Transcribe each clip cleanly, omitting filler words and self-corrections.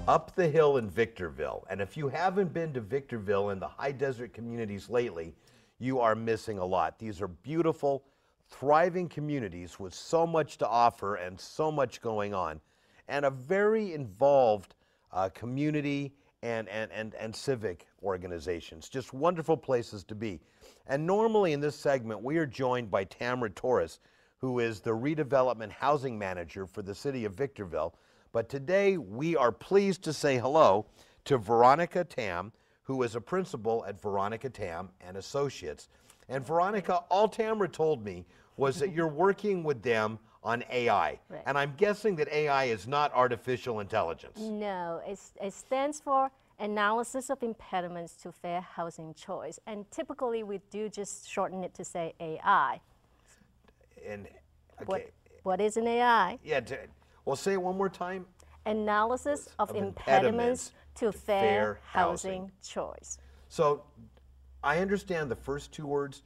up the hill in Victorville. And if you haven't been to Victorville and the high desert communities lately, you are missing a lot. These are beautiful, thriving communities with so much to offer and so much going on, and a very involved community and civic organizations. Just wonderful places to be. And normally in this segment, we are joined by Tamara Torres, who is the redevelopment housing manager for the City of Victorville. But today we are pleased to say hello to Veronica Tam, who is a principal at Veronica Tam and Associates. And Veronica, all Tamara told me was that you're working with them on AI. Right. And I'm guessing that AI is not artificial intelligence. No, it stands for Analysis of Impediments to Fair Housing Choice. And typically we do just shorten it to say AI. And okay. What is an AI? Yeah, well, say it one more time. Analysis of Impediments to Fair Housing Choice. So I understand the first two words.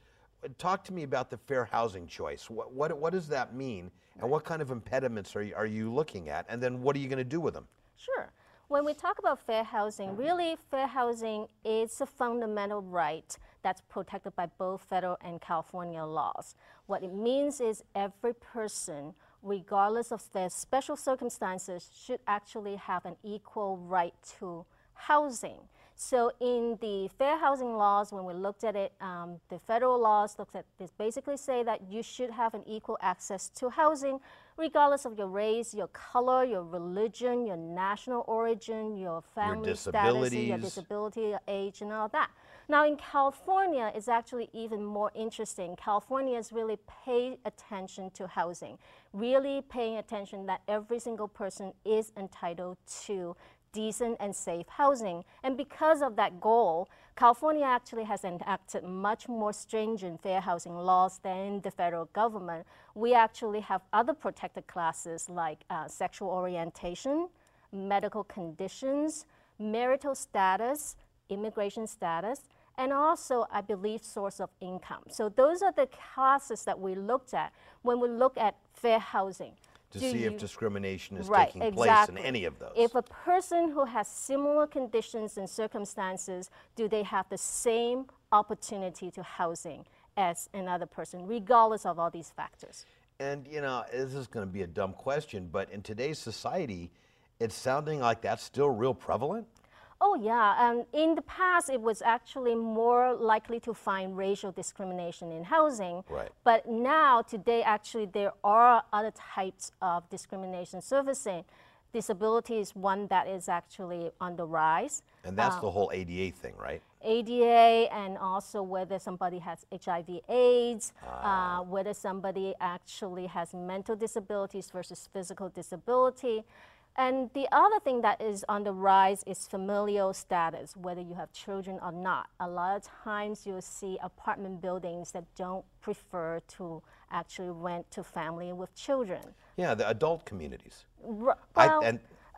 Talk to me about the fair housing choice. What does that mean? And what kind of impediments are you looking at? And then what are you going to do with them? Sure. When we talk about fair housing, really fair housing is a fundamental right that's protected by both federal and California laws. What it means is every person, regardless of their special circumstances, should actually have an equal right to housing. So in the fair housing laws, when we looked at it, the federal laws looked at this, basically say that you should have an equal access to housing, regardless of your race, your color, your religion, your national origin, your family status, your disability, your age, and all that. Now in California, it's actually even more interesting. California is really paying attention to housing, really paying attention that every single person is entitled to decent and safe housing. And because of that goal, California actually has enacted much more stringent fair housing laws than the federal government. We actually have other protected classes like sexual orientation, medical conditions, marital status, immigration status, and also, I believe, source of income. So those are the classes that we looked at when we look at fair housing. To see if discrimination is right, taking place in any of those. If a person who has similar conditions and circumstances, do they have the same opportunity to housing as another person, regardless of all these factors? And you know, this is going to be a dumb question, but in today's society, it's sounding like that's still real prevalent? Oh yeah, in the past it was actually more likely to find racial discrimination in housing. Right. But now, today, actually there are other types of discrimination surfacing. Disability is one that is actually on the rise. And that's the whole ADA thing, right? ADA, and also whether somebody has HIV/AIDS, whether somebody actually has mental disabilities versus physical disability. And the other thing that is on the rise is familial status, whether you have children or not. A lot of times you'll see apartment buildings that don't prefer to actually rent to family with children. Yeah, the adult communities. Well,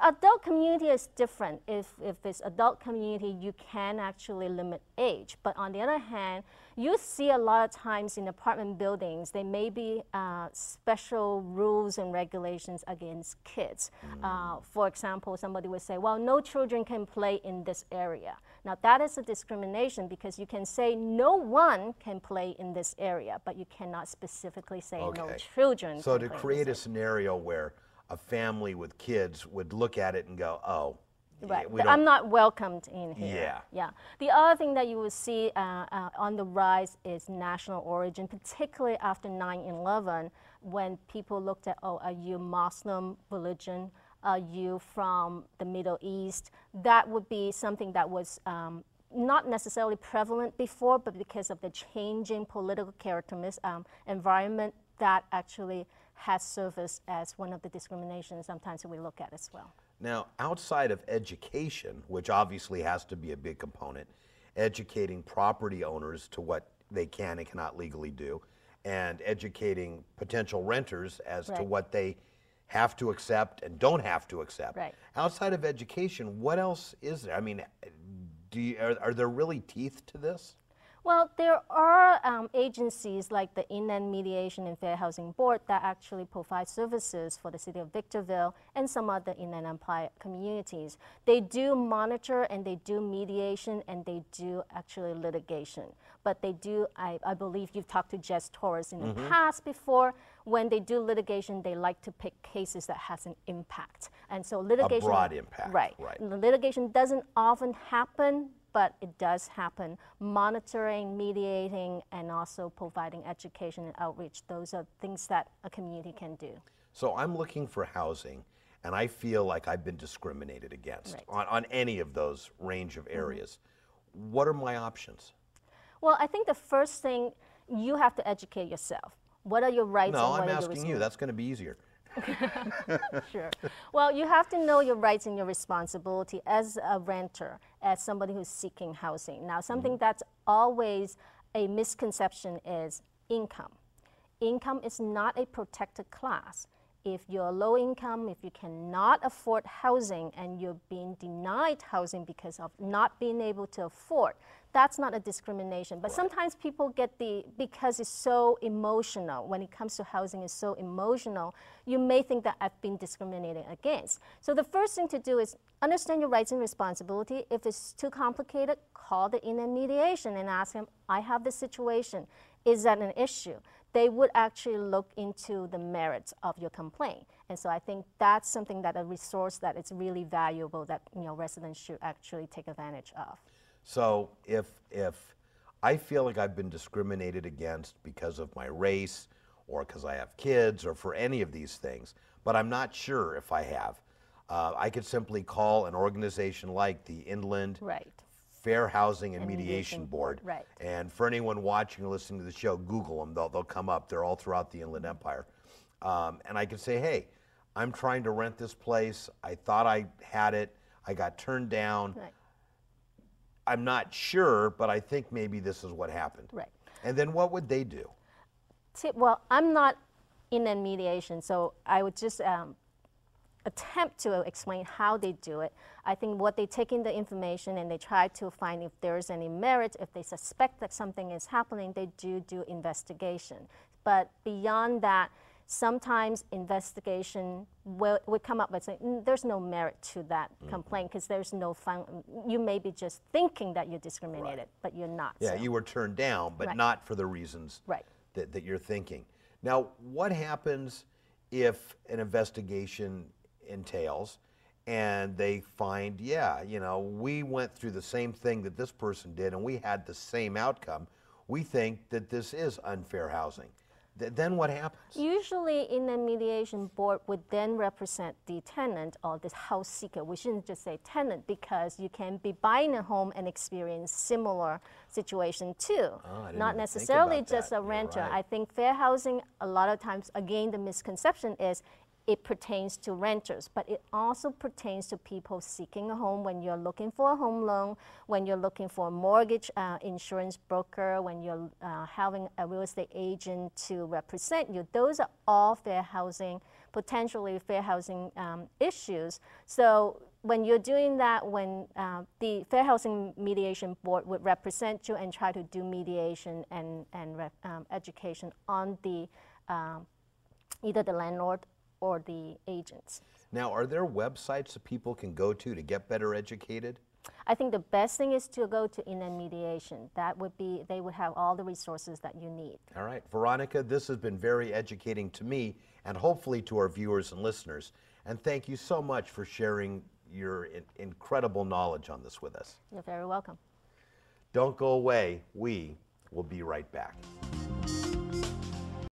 adult community is different. If it's adult community, you can actually limit age. But on the other hand, you see a lot of times in apartment buildings, there may be special rules and regulations against kids. For example, somebody would say, well, no children can play in this area. Now that is a discrimination because you can say no one can play in this area, but you cannot specifically say no children. So to create a scenario where a family with kids would look at it and go, oh, right. I'm not welcomed in here. Yeah. Yeah. The other thing that you will see on the rise is national origin, particularly after 9/11, when people looked at, oh, are you Muslim religion? Are you from the Middle East? That would be something that was not necessarily prevalent before, but because of the changing political environment, that actually has surfaced as one of the discriminations sometimes we look at as well. Now, outside of education, which obviously has to be a big component, educating property owners to what they can and cannot legally do, and educating potential renters as to what they have to accept and don't have to accept. Right. Outside of education, what else is there? I mean, are there really teeth to this? Well, there are agencies like the Inland Mediation and Fair Housing Board that actually provide services for the City of Victorville and some other Inland Empire communities. They do monitor and they do mediation and they do actually litigation. But they do, I believe you've talked to Jess Torres in the past before. When they do litigation, they like to pick cases that has an impact. And so litigation— A broad impact. Right. The litigation doesn't often happen, but it does happen. Monitoring, mediating, and also providing education and outreach, those are things that a community can do. So I'm looking for housing, and I feel like I've been discriminated against on any of those range of areas. What are my options? Well, I think the first thing, you have to educate yourself. What are your rights and what are your responsibilities? No, I'm asking you. That's going to be easier. Sure. Well, you have to know your rights and your responsibility as a renter, as somebody who's seeking housing. Now, something that's always a misconception is income. Income is not a protected class. If you're low income, if you cannot afford housing and you're being denied housing because of not being able to afford, that's not a discrimination. But sometimes people get because it's so emotional, when it comes to housing, it's so emotional, you may think that I've been discriminated against. So the first thing to do is understand your rights and responsibility. If it's too complicated, call the Inland Mediation and ask them, I have this situation. Is that an issue? They would actually look into the merits of your complaint. And so I think that's something that a resource that is really valuable that residents should actually take advantage of. So if I feel like I've been discriminated against because of my race or because I have kids or for any of these things, but I'm not sure if I have, I could simply call an organization like the Inland Fair Housing and Mediation Board. Right. And for anyone watching or listening to the show, Google them. They'll come up. They're all throughout the Inland Empire. And I can say, hey, I'm trying to rent this place. I thought I had it. I got turned down. Right. I'm not sure, but I think maybe this is what happened. Right. And then what would they do? Well, I'm not in a mediation, so I would just attempt to explain how they do it. I think what they take in the information and they try to find if there's any merit, if they suspect that something is happening, they do investigation. But beyond that, sometimes investigation would come up with saying, there's no merit to that complaint because there's no you may be just thinking that you're discriminated, but you're not. Yeah, so. you were turned down, but not for the reasons that you're thinking. Now, what happens if an investigation entails and they find, we went through the same thing that this person did and we had the same outcome. We think that this is unfair housing. Then what happens? Usually, in the mediation board would then represent the tenant or the house seeker. We shouldn't just say tenant because you can be buying a home and experience similar situation too. Not necessarily just a renter. Right. I think fair housing, a lot of times, again, the misconception is it pertains to renters, but it also pertains to people seeking a home when you're looking for a home loan, when you're looking for a mortgage insurance broker, when you're having a real estate agent to represent you. Those are all fair housing, potentially fair housing issues. So when you're doing that, when the Fair Housing Mediation Board would represent you and try to do mediation and education on the either the landlord or the agents. Now, are there websites that people can go to get better educated? I think the best thing is to go to Inland Mediation. That would be, they would have all the resources that you need. All right, Veronica, this has been very educating to me and hopefully to our viewers and listeners. And thank you so much for sharing your incredible knowledge on this with us. You're very welcome. Don't go away. We will be right back.